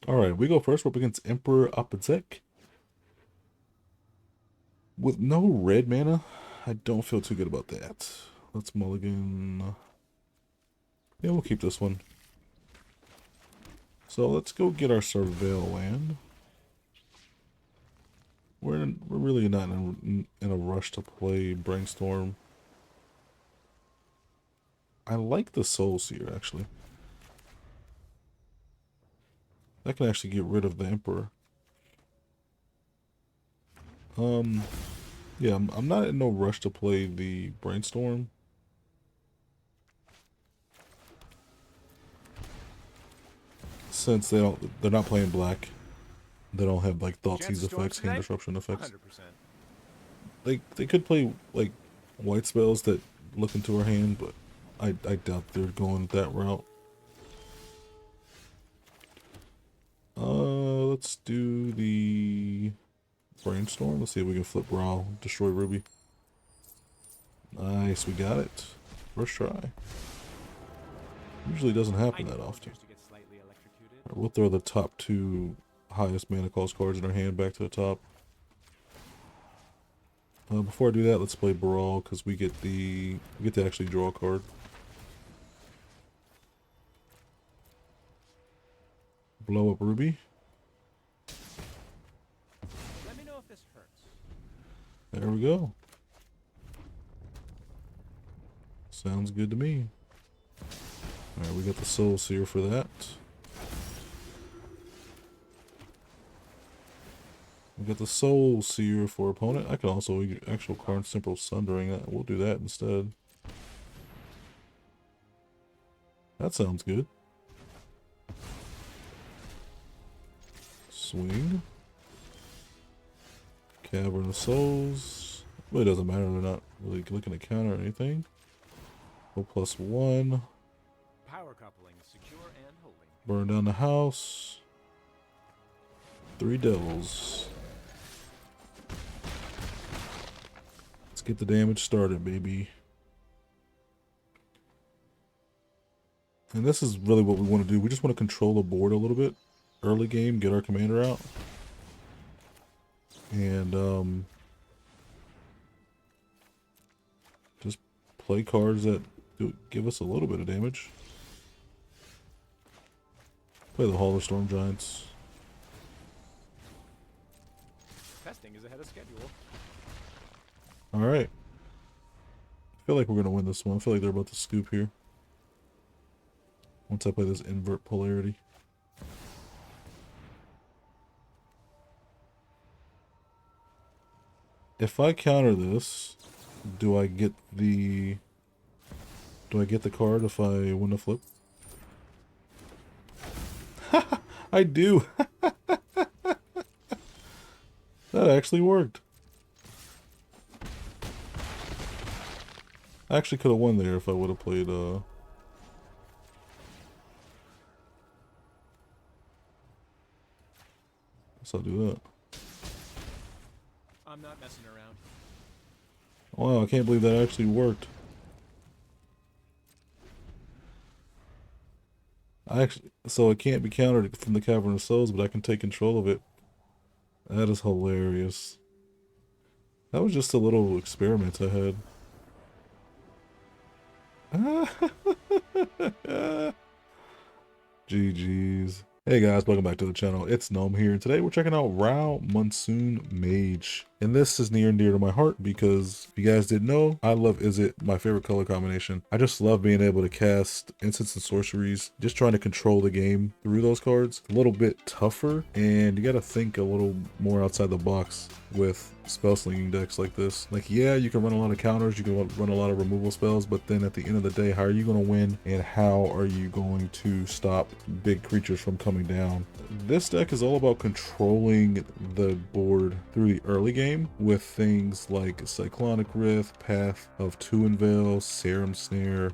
Alright, we go first. We're up against Emperor Opposek. With no red mana, I don't feel too good about that. Let's mulligan. Yeah, we'll keep this one. So let's go get our Surveil land. We're really not in a rush to play Brainstorm. I like the Soul Seer, actually. That can actually get rid of the Emperor. Yeah, I'm not in no rush to play the Brainstorm. Since they're not playing black. They don't have like Thoughtseize effects, hand disruption effects. 100%. They could play like white spells that look into our hand, but I doubt they're going that route. Let's do the Brainstorm. Let's see if we can flip Baral, destroy Ruby. Nice, we got it. First try. Usually doesn't happen that often. Right, we'll throw the top two highest mana cost cards in our hand back to the top. Before I do that, let's play Baral because we get to actually draw a card. Blow up Ruby. Let me know if this hurts. There we go. Sounds good to me. Alright, we got the Soul Seer for that. We got the Soul Seer for opponent. I can also use actual card Simple Sundering. We'll do that instead. That sounds good. Swing. Cavern of Souls. Really doesn't matter. They're not really looking to counter anything. Go +1. Power coupling, secure and holding. Burn down the house. 3 devils. Let's get the damage started, baby. And this is really what we want to do. We just want to control the board a little bit. Early game, get our commander out. And just play cards that give us a little bit of damage. Play the Hall of Storm Giants. Testing is ahead of schedule. Alright. I feel like we're going to win this one. I feel like they're about to scoop here. Once I play this invert polarity. If I counter this, do I get the card if I win the flip? I do. That actually worked. I actually could have won there if I would have played guess I'll do that. I'm not messing around. Wow, I can't believe that actually worked. So it can't be countered from the Cavern of Souls, but I can take control of it. That is hilarious. That was just a little experiment I had. GG's. Hey guys, welcome back to the channel. It's Gnome here, and today we're checking out Monsoon Mage. And this is near and dear to my heart because if you guys didn't know, I love Izzet, my favorite color combination. I just love being able to cast instants and sorceries, just trying to control the game through those cards. A little bit tougher, and you gotta think a little more outside the box with spell slinging decks like this. Like, yeah, you can run a lot of counters, you can run a lot of removal spells, but then at the end of the day, how are you going to win, and how are you going to stop big creatures from coming down? This deck is all about controlling the board through the early game with things like Cyclonic Rift, Path of Two Unveil, Serum Snare,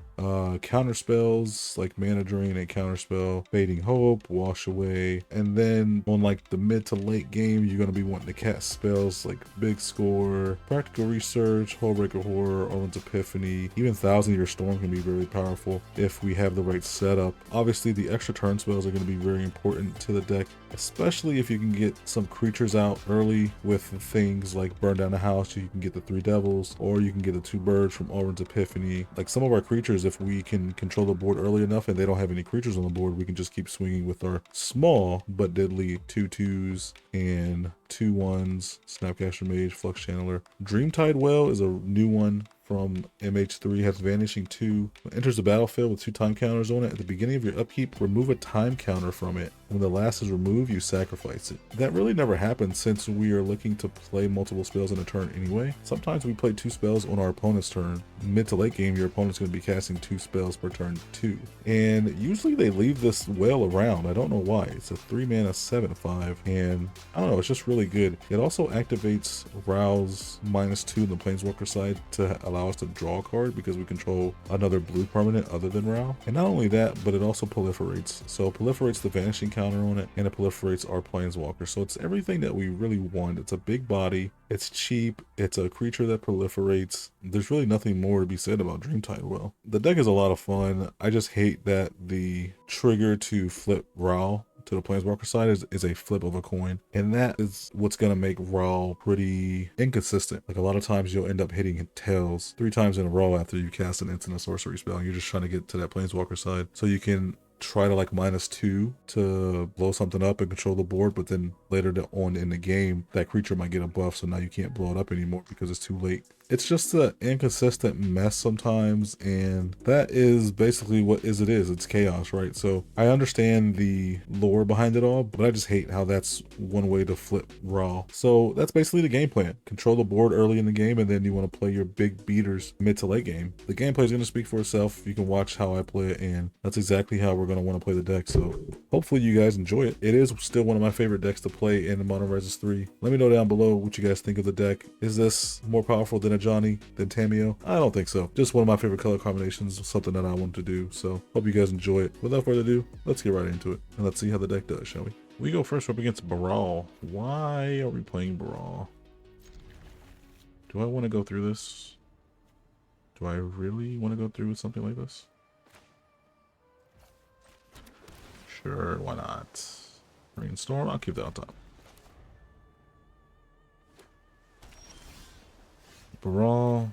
counter spells like Mana Drain and counter spell, Fading Hope, Wash Away, and then on like the mid to late game, you're gonna be wanting to cast spells like Big Score, Practical Research, Hullbreaker Horror, Owen's Epiphany, even Thousand Year Storm can be very powerful if we have the right setup. Obviously, the extra turn spells are going to be very important to the deck, especially if you can get some creatures out early with things like Burn Down the House. You can get the 3 Devils, or you can get the 2 Birds from Owen's Epiphany. Like some of our creatures, if we can control the board early enough and they don't have any creatures on the board, we can just keep swinging with our small but deadly 2/2s and 2/1s, Snapcaster Mage, Flux Channeler. Dreamtide Well is a new one from MH3, has Vanishing 2. Enters the battlefield with 2 time counters on it. At the beginning of your upkeep, remove a time counter from it. When the last is removed, you sacrifice it. That really never happens since we are looking to play multiple spells in a turn anyway. Sometimes we play 2 spells on our opponent's turn. Mid to late game, your opponent's going to be casting 2 spells per turn too. And usually they leave this well around. I don't know why. It's a 3 mana 7/5, and I don't know, it's just really good. It also activates Rouse -2 on the Planeswalker side to allow us to draw a card because we control another blue permanent other than Row. And not only that, but it also proliferates. So it proliferates the Vanishing counter on it, and it proliferates our Planeswalker. So it's everything that we really want. It's a big body, it's cheap, it's a creature that proliferates. There's really nothing more to be said about Dreamtide Well. The deck is a lot of fun. I just hate that the trigger to flip Row to the Planeswalker side is a flip of a coin, and that is what's gonna make Raw pretty inconsistent. Like a lot of times you'll end up hitting tails 3 times in a row after you cast an instant or sorcery spell, and you're just trying to get to that Planeswalker side so you can try to like -2 to blow something up and control the board, but then later on in the game that creature might get a buff, so now you can't blow it up anymore because it's too late. It's just an inconsistent mess sometimes, and that is basically what it is. It's chaos, right? So I understand the lore behind it all, but I just hate how that's one way to flip Raw. So that's basically the game plan. Control the board early in the game, and then you want to play your big beaters mid to late game. The gameplay is going to speak for itself. You can watch how I play it, and that's exactly how we're going to want to play the deck. So hopefully you guys enjoy it. It is still one of my favorite decks to play in the Modern Horizons 3. Let me know down below what you guys think of the deck. Is this more powerful than a Johnny, than Tamio? I don't think so. Just one of my favorite color combinations, something that I want to do. So hope you guys enjoy it. Without further ado, let's get right into it, and let's see how the deck does, shall we? We go first up against Baral. Why are we playing Baral? Do I want to go through this? Do I really want to go through with something like this? Sure, why not? Rainstorm, I'll keep that on top. Baral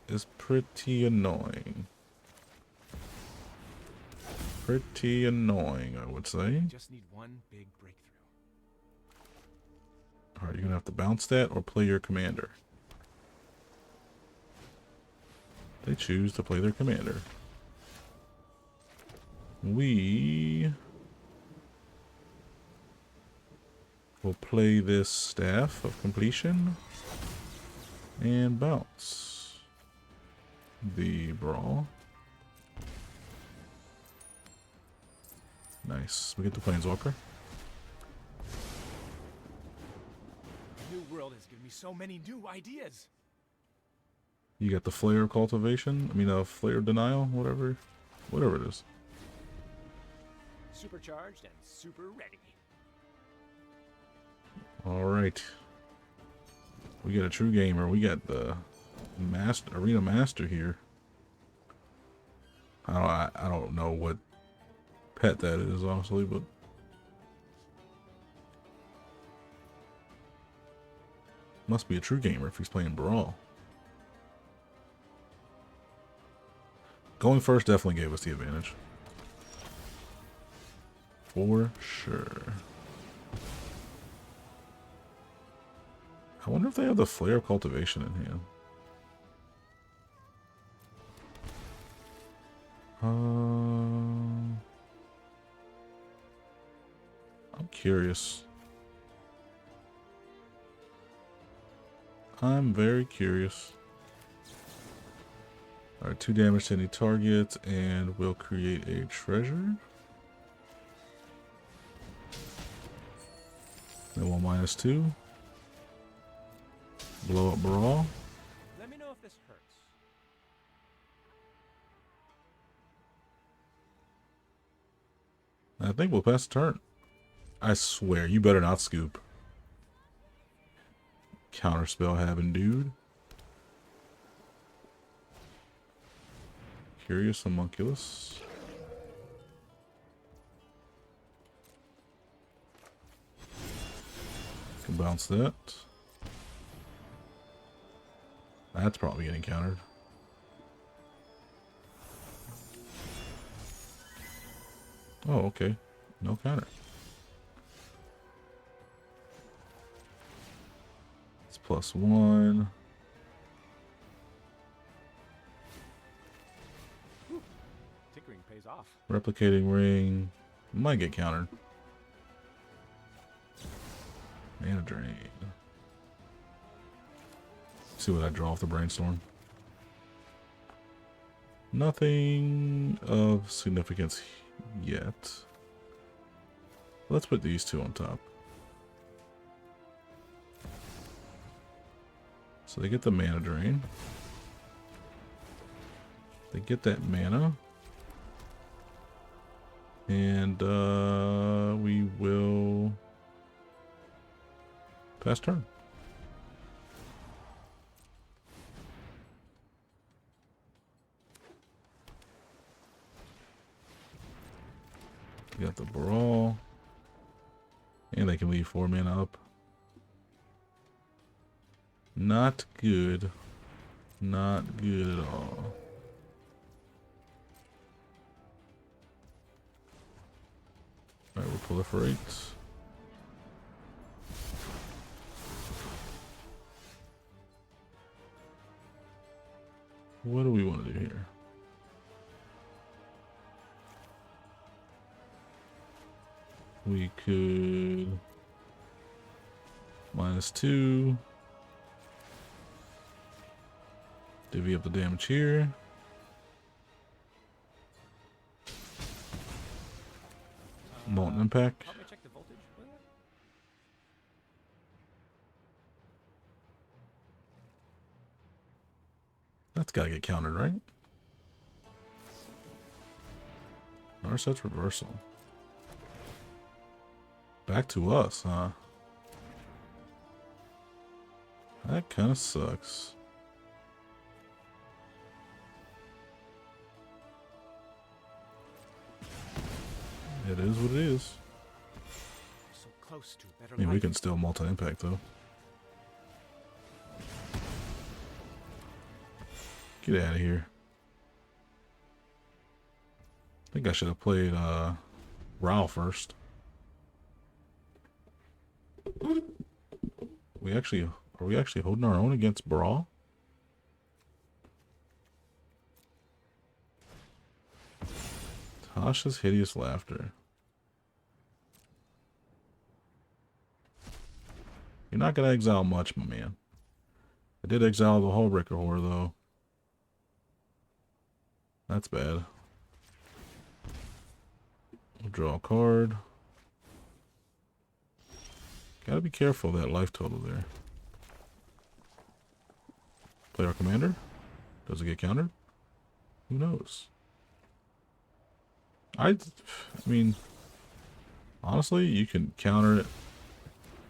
is pretty annoying. Pretty annoying, I would say. Just need one big breakthrough. Alright, you're gonna have to bounce that or play your commander. They choose to play their commander. We will play this Staff of Completion and bounce the Brawl. Nice. We get the Planeswalker. New world has given me so many new ideas. You got the Flare Cultivation. I mean, Flare Denial, whatever it is. Supercharged and super ready. All right. We got a true gamer. We got the Arena Master here. I don't know what pet that is, honestly, but must be a true gamer if he's playing Brawl. Going first definitely gave us the advantage. For sure. I wonder if they have the Flare Cultivation in hand. I'm curious. I'm very curious. Alright, 2 damage to any target, and we'll create a treasure. Then we'll -2. Blow up Brawl. Let me know if this hurts. I think we'll pass the turn. I swear, you better not scoop. Counterspell having dude. Curious homunculus. Can bounce that. That's probably getting countered. Oh, okay. No counter. It's +1. Tinkering pays off. Replicating ring. Might get countered. Mana drain. See what I draw off the brainstorm. Nothing of significance yet. Let's put these two on top. So they get the mana drain. They get that mana. And we will pass turn. We got the Baral. And they can leave 4 mana up. Not good. Not good at all. Alright, we'll proliferate. What do we want to do here? We could -2. Divvy up the damage here. Molten Impact. Help me check the voltage, will ya? That's gotta get countered, right? Narset's reversal. Back to us, huh? That kind of sucks. It is what it is. So close to better I mean, we life. can still multi-impact, though. Get out of here. I think I should have played Baral first. Are we actually holding our own against Baral? Tasha's Hideous Laughter. You're not gonna exile much, my man. I did exile the whole Wrecker Whore, though. That's bad. We'll draw a card. Gotta be careful of that life total there. Play our commander. Does it get countered? Who knows? I mean, honestly, you can counter it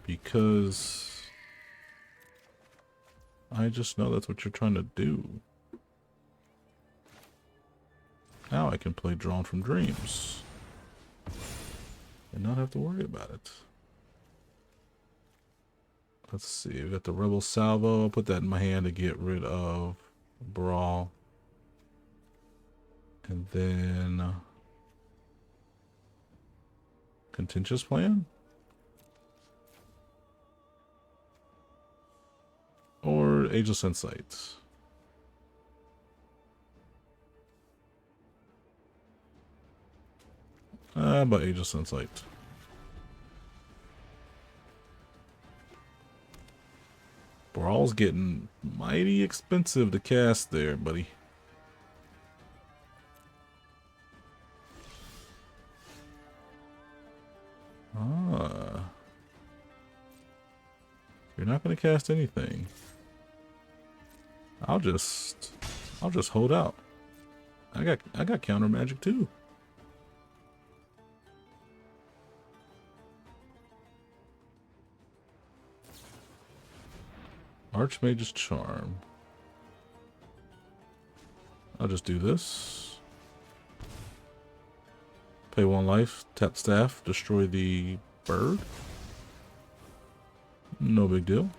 because I just know that's what you're trying to do. Now I can play Drawn from Dreams and not have to worry about it. Let's see, we got the Rebel Salvo. I'll put that in my hand to get rid of Baral. And then Contentious Plan? Or Ageless Insights? About Ageless Insight. Baral's getting mighty expensive to cast there, buddy. Ah. You're not gonna cast anything. I'll just hold out. I got counter magic too. Archmage's Charm. I'll just do this. Pay 1 life, tap staff, destroy the bird. No big deal.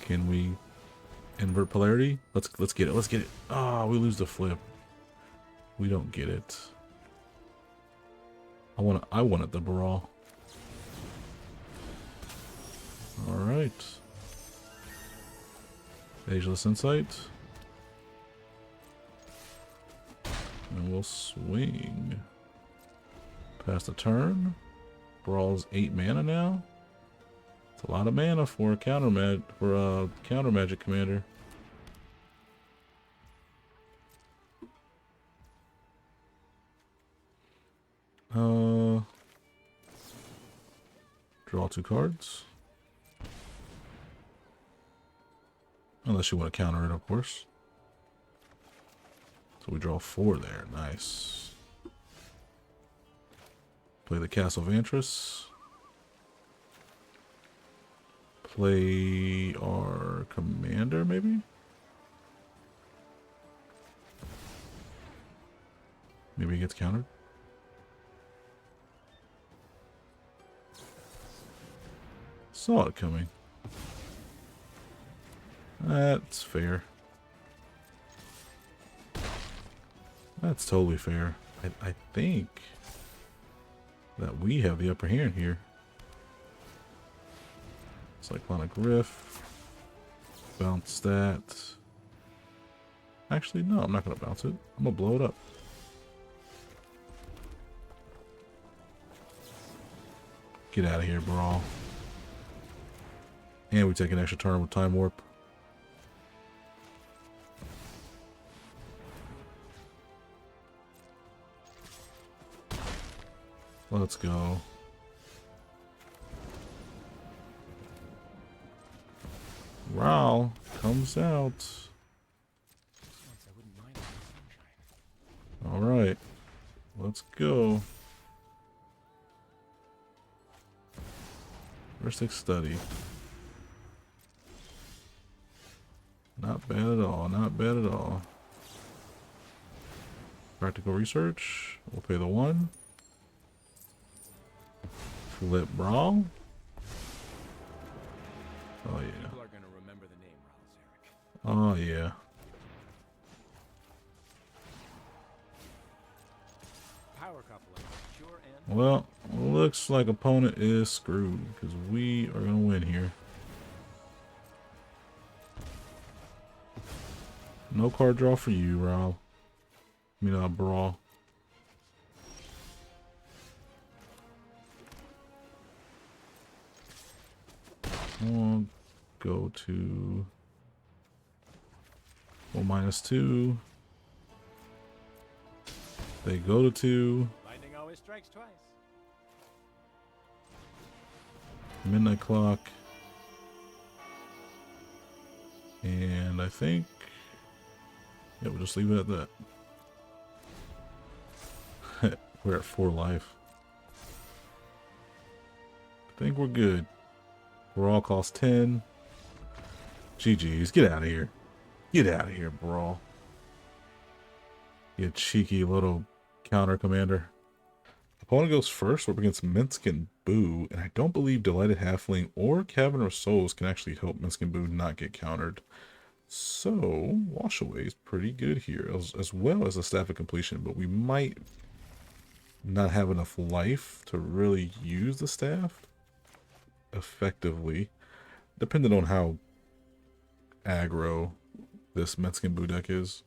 Can we invert polarity? Let's get it. Let's get it. Ah, we lose the flip. We don't get it. I wanted the Baral. All right. Ageless Insight. And we'll swing. Pass the turn. Baral's 8 mana now. It's a lot of mana for a counter magic commander. Draw 2 cards. Unless you want to counter it, of course. So we draw 4 there. Nice. Play the Castle Vantress. Play our commander, maybe? Maybe he gets countered. Saw it coming. That's fair. That's totally fair. I think that we have the upper hand here. Cyclonic Rift. Bounce that. Actually, no, I'm not going to bounce it. I'm going to blow it up. Get out of here, Baral. And we take an extra turn with Time Warp. Let's go. Baral comes out. Alright. Let's go. Heuristic Study. Not bad at all, not bad at all. Practical Research. We'll pay the 1. Flip Baral. Oh yeah. People are gonna remember the name, Rawls, Eric. Oh yeah. Power couple, sure and Well, looks like opponent is screwed because we are gonna win here. No card draw for you, Raul. I mean, Baral. We'll go to -2. They go to 2. lightning always strikes twice. Midnight Clock. And I think, yeah, we'll just leave it at that. We're at 4 life. I think we're good. Baral costs 10. GG's. Get out of here. Get out of here, Baral. You cheeky little counter commander. Opponent goes first. We're up against Minsc and Boo. And I don't believe Delighted Halfling or Cavern of Souls can actually help Minsc and Boo not get countered. So, Wash Away is pretty good here, as well as a Staff of Completion. But we might not have enough life to really use the staff effectively, depending on how aggro this Minsc and Boo deck is.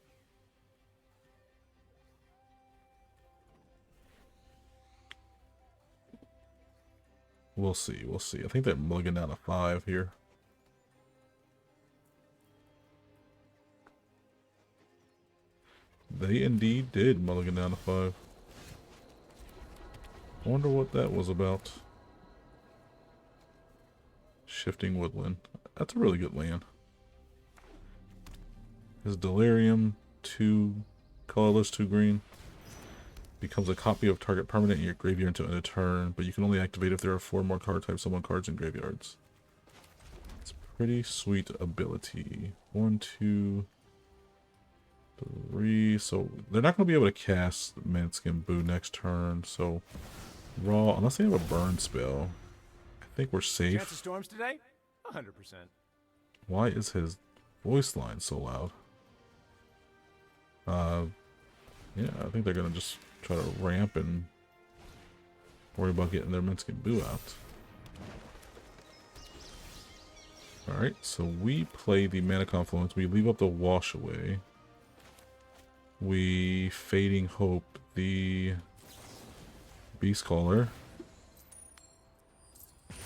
We'll see, we'll see. I think they're mulligan down to 5 here. They indeed did mulligan down to 5. I wonder what that was about. Shifting Woodland. That's a really good land. His Delirium, 2 colorless, 2 green. becomes a copy of target permanent in your graveyard until end of turn, but you can only activate if there are 4 more card type summon cards in graveyards. It's a pretty sweet ability. 1, 2, 3. So they're not going to be able to cast Minsc and Boo next turn. So raw, unless they have a burn spell, I think we're safe. Chance of storms today? 100%. Why is his voice line so loud? Yeah, I think they're gonna just try to ramp and worry about getting their Minsc and Boo out. Alright, so we play the Mana Confluence. We leave up the Wash Away. We Fading Hope the Beast Caller.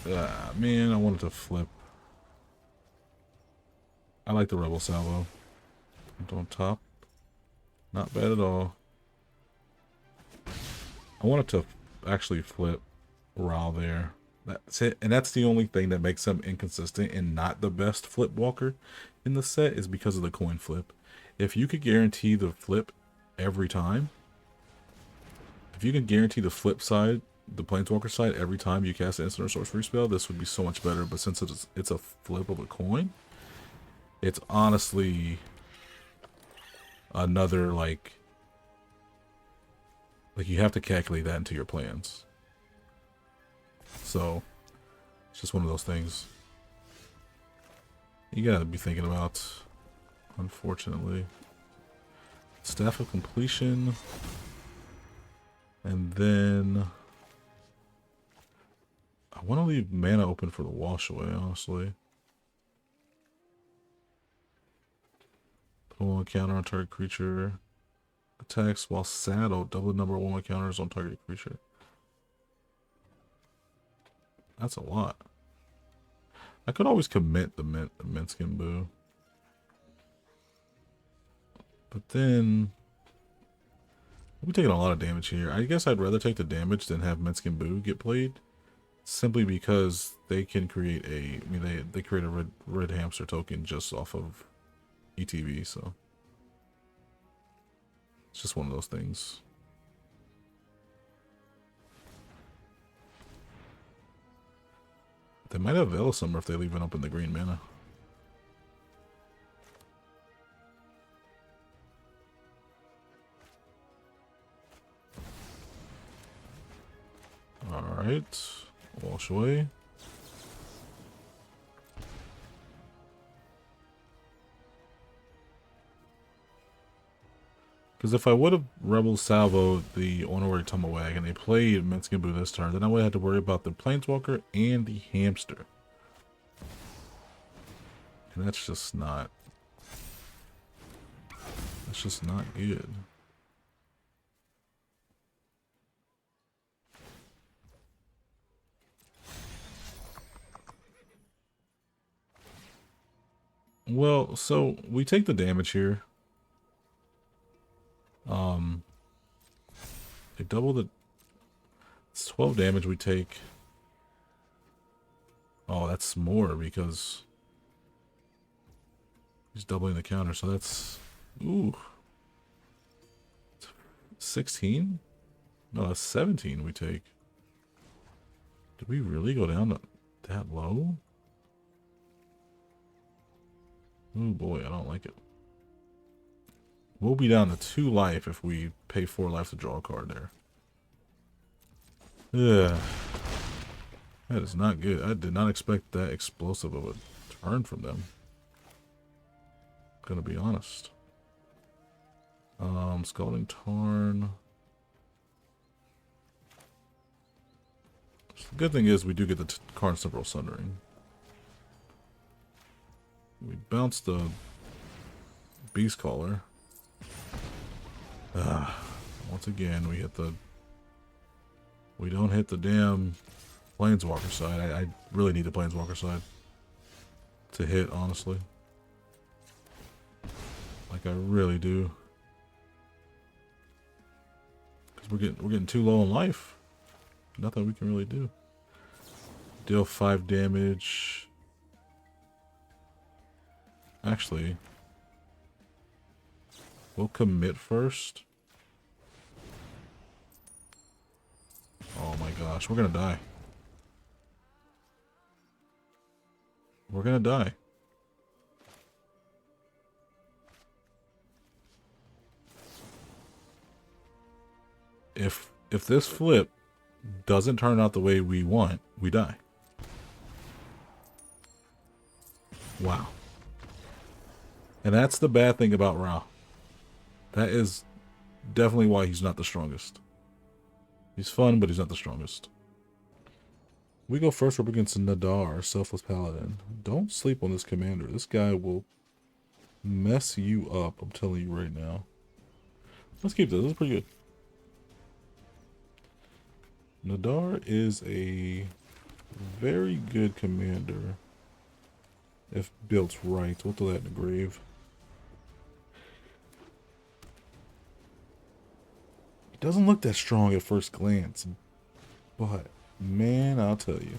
Ah, man, I wanted to flip. I like the Rebel Salvo. On top. Not bad at all. I wanted to actually flip Baral there. That's it. And that's the only thing that makes him inconsistent and not the best flip walker in the set is because of the coin flip. If you could guarantee the flip every time, if you can guarantee the flip side, the Planeswalker side, every time you cast an instant or sorcery spell, this would be so much better. But since it's a flip of a coin, it's honestly another like you have to calculate that into your plans. So it's just one of those things you gotta be thinking about, unfortunately. Staff of Completion, and then I want to leave mana open for the Wash Away, honestly. Put 1 counter on target creature. Attacks while saddled. Double the number of 1 counters on target creature. That's a lot. I could always commit the Minsc and Boo. But then we're taking a lot of damage here. I guess I'd rather take the damage than have Minsc and Boo get played. Simply because they can create a... I mean, they create a red hamster token just off of ETB, so... It's just one of those things. They might have Veil Summer if they leave it up in the green mana. Alright. Wash Away. Because if I would have Rebel Salvo the Honorary Tumblewag and they played Minsc and Boo this turn, then I would have had to worry about the Planeswalker and the Hamster. And that's just not... That's just not good. Well, so we take the damage here. They double the... It's 12 damage we take. Oh, that's more because he's doubling the counter, so that's... Ooh. 16? No, that's 17 we take. Did we really go down to that low? Oh boy, I don't like it. We'll be down to 2 life if we pay 4 life to draw a card there. Ugh. That is not good. I did not expect that explosive of a turn from them. Gonna be honest. Scalding Tarn. The good thing is we do get the Karn Temporal Sundering. We bounce the Beast Caller. Once again, we hit the... We don't hit the damn Planeswalker side. I really need the Planeswalker side to hit, honestly. Like I really do. Because we're getting too low in life. Nothing we can really do. Deal 5 damage. Actually, we'll commit first. my gosh, we're gonna die. We're gonna die. If this flip doesn't turn out the way we want, we die. Wow. And that's the bad thing about Ra. That is definitely why he's not the strongest. He's fun, but he's not the strongest. We go first up against Nadar, Selfless Paladin. Don't sleep on this commander. This guy will mess you up, I'm telling you right now. Let's keep this. This is pretty good. Nadar is a very good commander if built right. We'll throw that in the grave. He doesn't look that strong at first glance, but man, I'll tell you,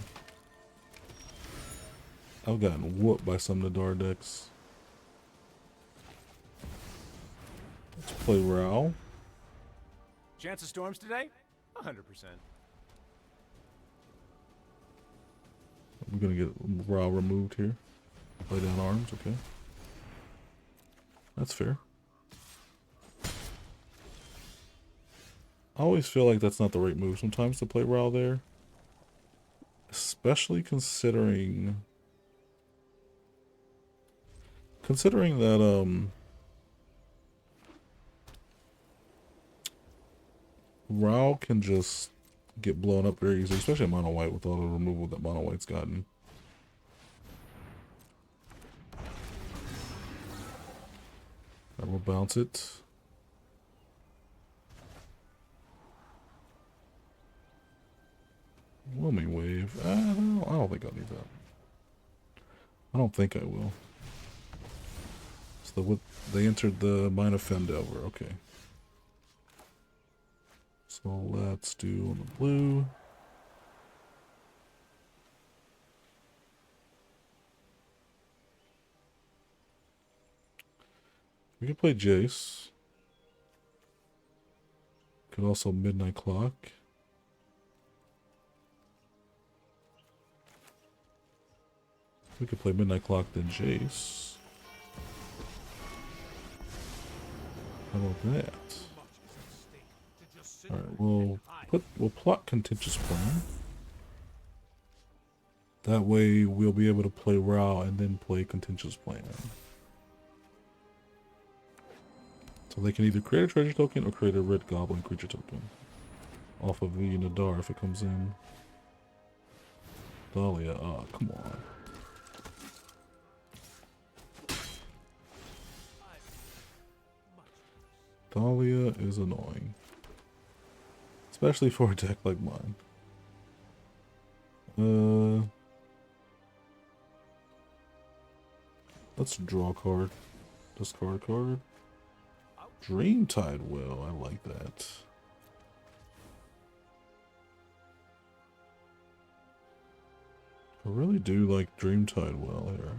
I've gotten whooped by some Nadar decks. Let's play Baral. Chance of storms today? 100%. We're gonna get Baral removed here. Play down arms, okay. That's fair. I always feel like that's not the right move sometimes to play Baral there. Especially considering that Rao can just get blown up very easily, especially in mono white with all the removal that mono white's gotten. I will bounce it. Whelming wave. I don't think I'll need that. I don't think I will. So they entered the Mine of Fendelver. Okay. So let's do on the blue. We can play Jace. Could also Midnight Clock. We could play Midnight Clock then Jace. How about that? Alright, we'll plot Contentious Plan. That way we'll be able to play Rao and then play Contentious Plan. So they can either create a treasure token or create a red goblin creature token. Off of the Nadar if it comes in. Dahlia, oh come on. Dahlia is annoying. Especially for a deck like mine. Let's draw a card. Discard a card. Dreamtide Will, I like that. I really do like Dreamtide Will here.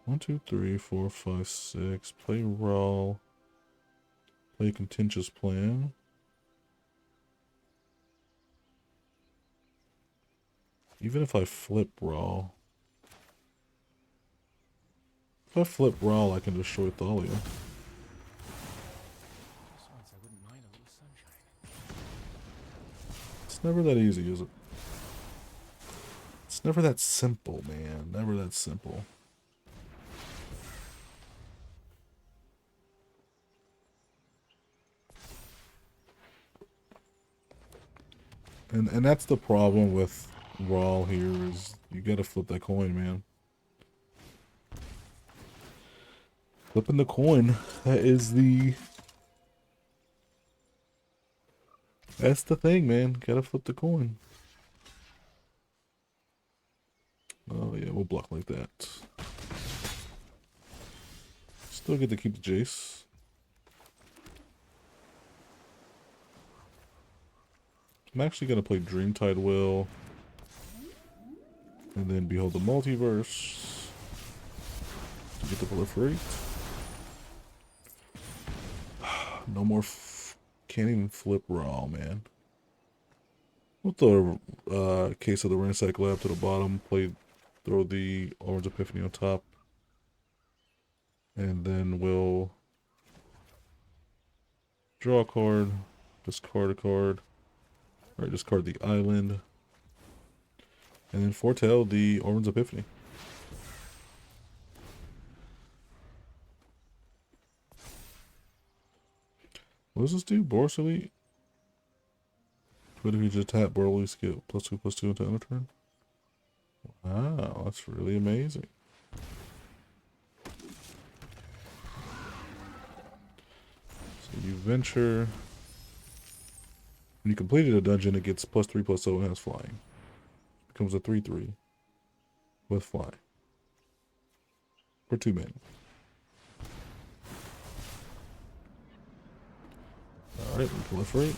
1, 2, 3, 4, 5, 6. Play Raw. Play Contentious Plan. Even if I flip Raw. If I flip Raw, I can destroy Thalia. It's never that easy, is it? It's never that simple, man. Never that simple. And that's the problem with Raw here is you gotta flip that coin, man. Flipping the coin, that's the thing, man. Gotta flip the coin. Oh yeah, we'll block like that. Still get to keep the Jace. I'm actually going to play Dreamtide Will. And then Behold the Multiverse. To get the proliferate. No more Can't even flip raw, man. We'll throw a case of the Ransack Lab to the bottom, throw the Orange Epiphany on top, and then we'll draw a card, discard a card, or discard the island, and then foretell the Orange Epiphany. What does this do? Boros Elite? What if you just tap Baral Elite, get +2/+2 into end of turn? Wow, that's really amazing. So you venture. When you completed a dungeon, it gets +3/+0 and has flying. It becomes a 3/3 with flying. For 2 men. Alright, we proliferate.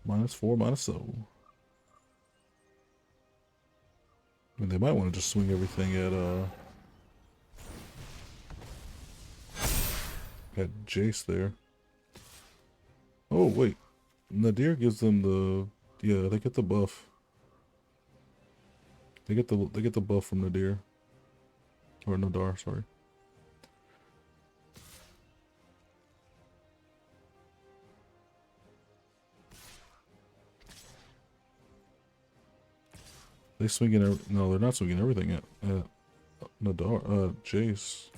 -4, -0. I mean, they might want to just swing everything at Jace there. Oh wait, Nadar gives them the they get the buff. They get the buff from Nadar. Or Nadar, sorry. They swinging no, they're not swinging everything at Nadar, Jace.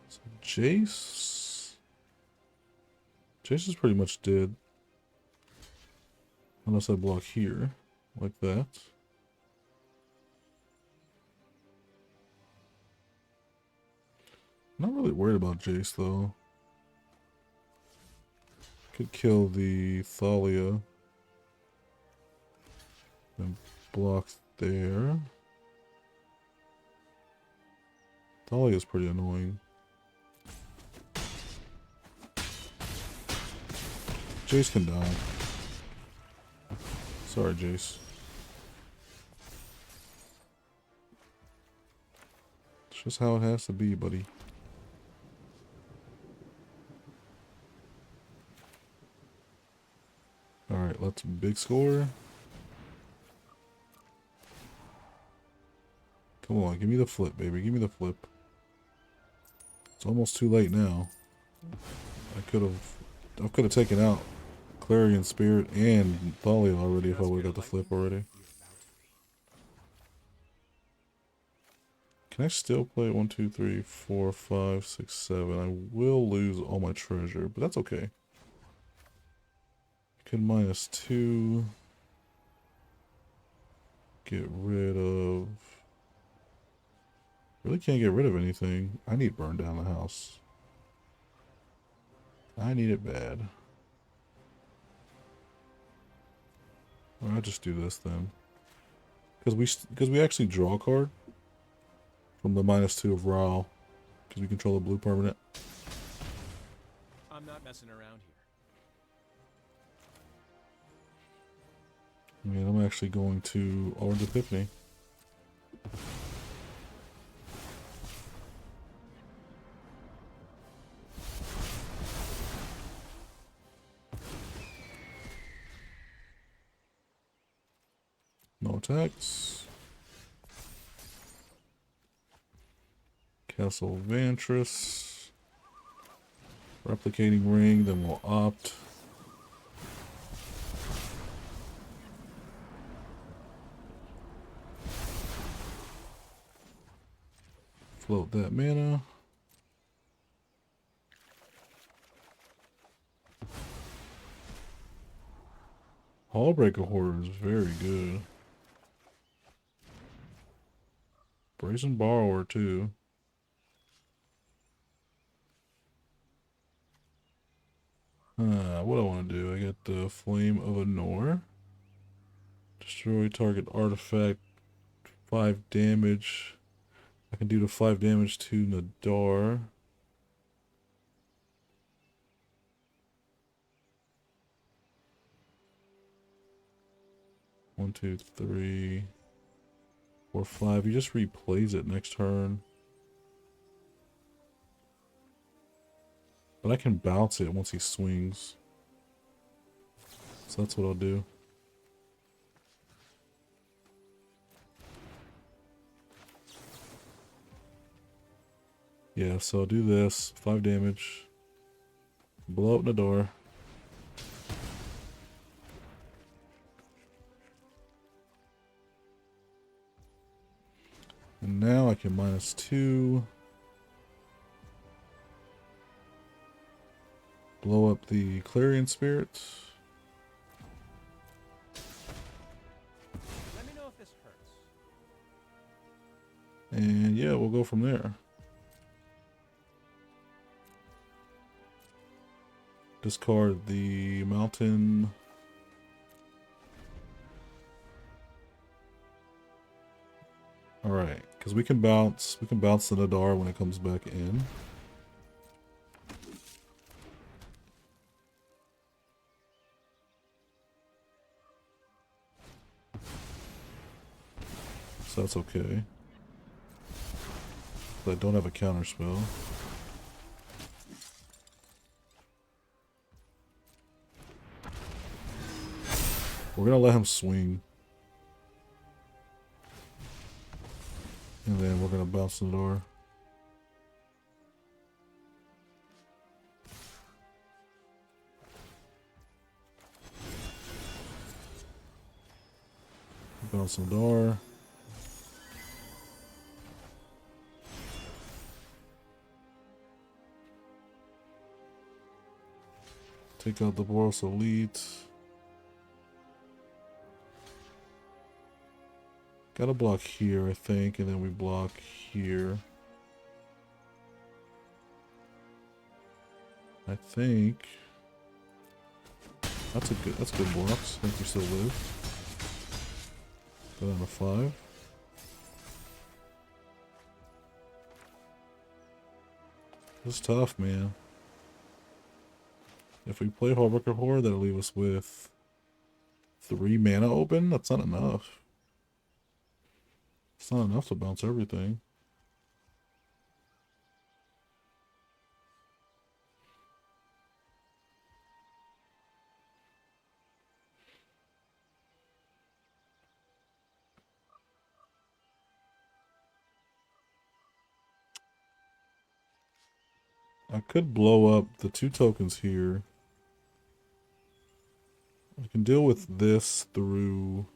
So Jace is pretty much dead. Unless I block here, like that. Not really worried about Jace though. Could kill the Thalia. And block there. Thalia's pretty annoying. Jace can die. Sorry, Jace. It's just how it has to be, buddy. Alright, let's big score. Come on, give me the flip, baby. Give me the flip. It's almost too late now. I could have taken out Clarion Spirit and Thalia already if I would have got the flip already. Can I still play 1, 2, 3, 4, 5, 6, 7? I will lose all my treasure, but that's okay. Could -2. Get rid of. Really can't get rid of anything. I need burn down the house. I need it bad. Or I'll just do this then. Because we actually draw a card from the -2 of Baral. Because we control a blue permanent. I'm not messing around here. I mean, I'm actually going to Orange Epiphany. No attacks. Castle Vantress. Replicating Ring, then we'll opt. Float that mana. Hallbreaker Horror is very good. Brazen Borrower too. What do I want to do? I got the Flame of Anor. Destroy target artifact. 5 damage. I can do the 5 damage to Nadar. 1, 2, 3, 4, 5. He just replays it next turn. But I can bounce it once he swings. So that's what I'll do. Yeah, so I'll do this. 5 damage. Blow up Nadar. And now I can -2. Blow up the Clarion Spirit. Let me know if this hurts. And yeah, we'll go from there. Discard the mountain. Alright, because we can bounce the Nadar when it comes back in. So that's okay. But I don't have a counter spell. We're gonna let him swing. And then we're gonna bounce the door. Bounce the door. Take out the Boros Elite. Gotta block here, I think, and then we block here. I think that's good blocks. I think we still live. Go down to 5. This is tough, man. If we play Hullbreaker Horror, that'll leave us with 3 mana open. That's not enough. It's not enough to bounce everything. I could blow up the 2 tokens here. I can deal with this through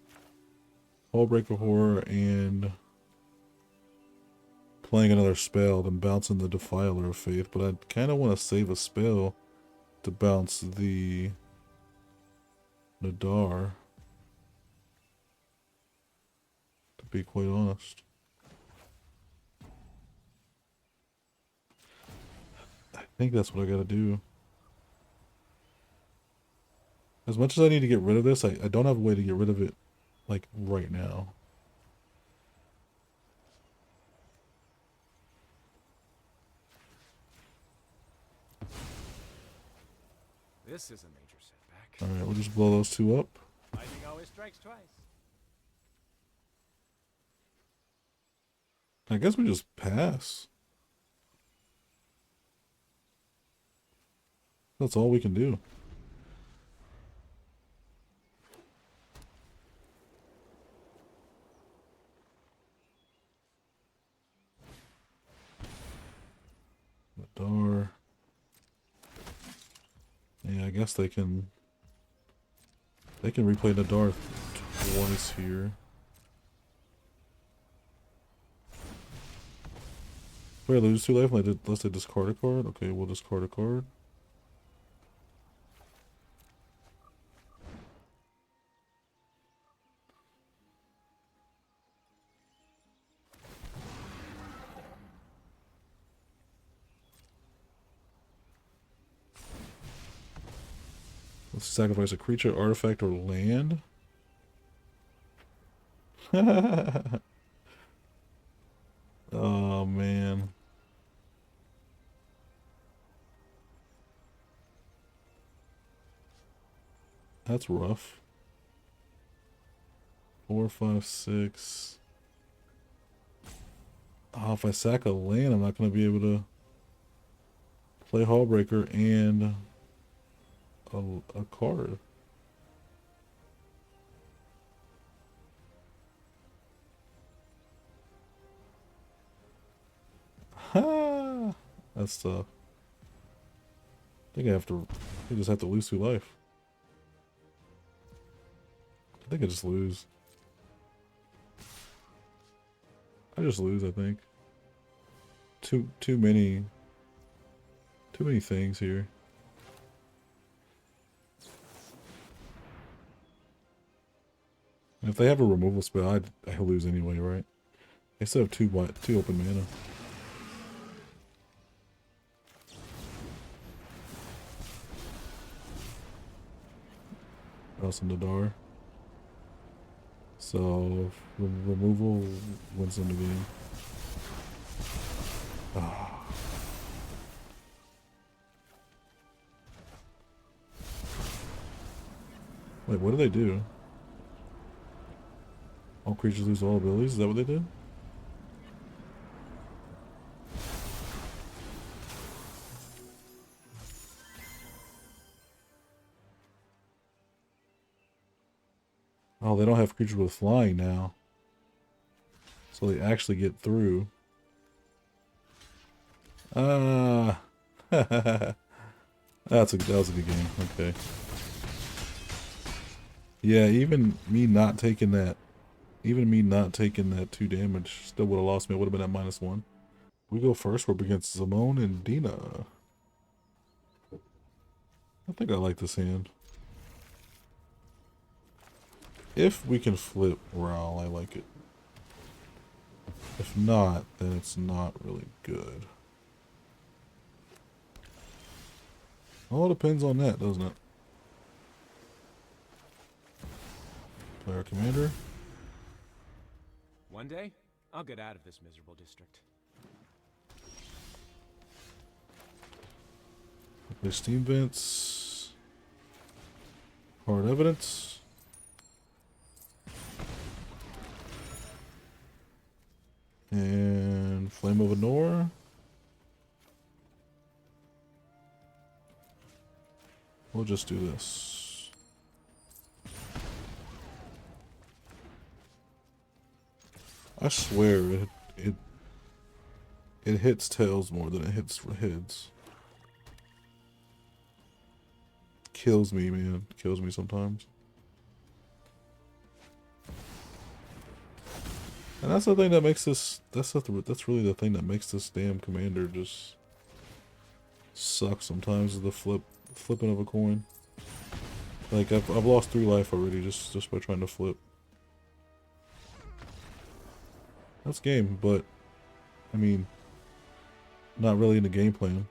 Hullbreaker Horror and playing another spell, then bouncing the Defiler of Faith, but I kind of want to save a spell to bounce the Nadar, to be quite honest. I think that's what I gotta do. As much as I need to get rid of this, I don't have a way to get rid of it, like, right now. This is a major setback. Alright, we'll just blow those 2 up. Lightning always strikes twice. I guess we just pass. That's all we can do. Nadar. Yeah, I guess they can replay Nadar twice here. Wait, I lose 2 life unless they discard a card? Okay, we'll discard a card. Let's sacrifice a creature, artifact, or land. Oh, man. That's rough. 4, 5, 6. Oh, if I sack a land, I'm not going to be able to play Hallbreaker and a card. Ha! That's tough. I think I have to. I just have to lose 2 life. I think I just lose. I just lose. I think. Too many things here. And if they have a removal spell, I lose anyway, right? They still have 2 open mana. Also Nadar. So removal wins them the game. Ah. Wait, what do they do? All creatures lose all abilities? Is that what they did? Oh, they don't have creatures with flying now. So they actually get through. Ah. That was a good game. Okay. Yeah, even me not taking that 2 damage still would have lost me. It would have been at -1. We go first. We're up against Zamone and Dina. I think I like this hand. If we can flip Baral, I like it. If not, then it's not really good. All depends on that, doesn't it? Play our commander. One day, I'll get out of this miserable district. Play Steam Vents. Hard Evidence. And Flame of Anor. We'll just do this. I swear it hits tails more than it hits heads. Kills me, man. Kills me sometimes. And that's the thing that makes this. That's really the thing that makes this damn commander just suck sometimes. Is the flipping of a coin. Like I've lost 3 life already just by trying to flip. That's game, but I mean, not really in the game plan.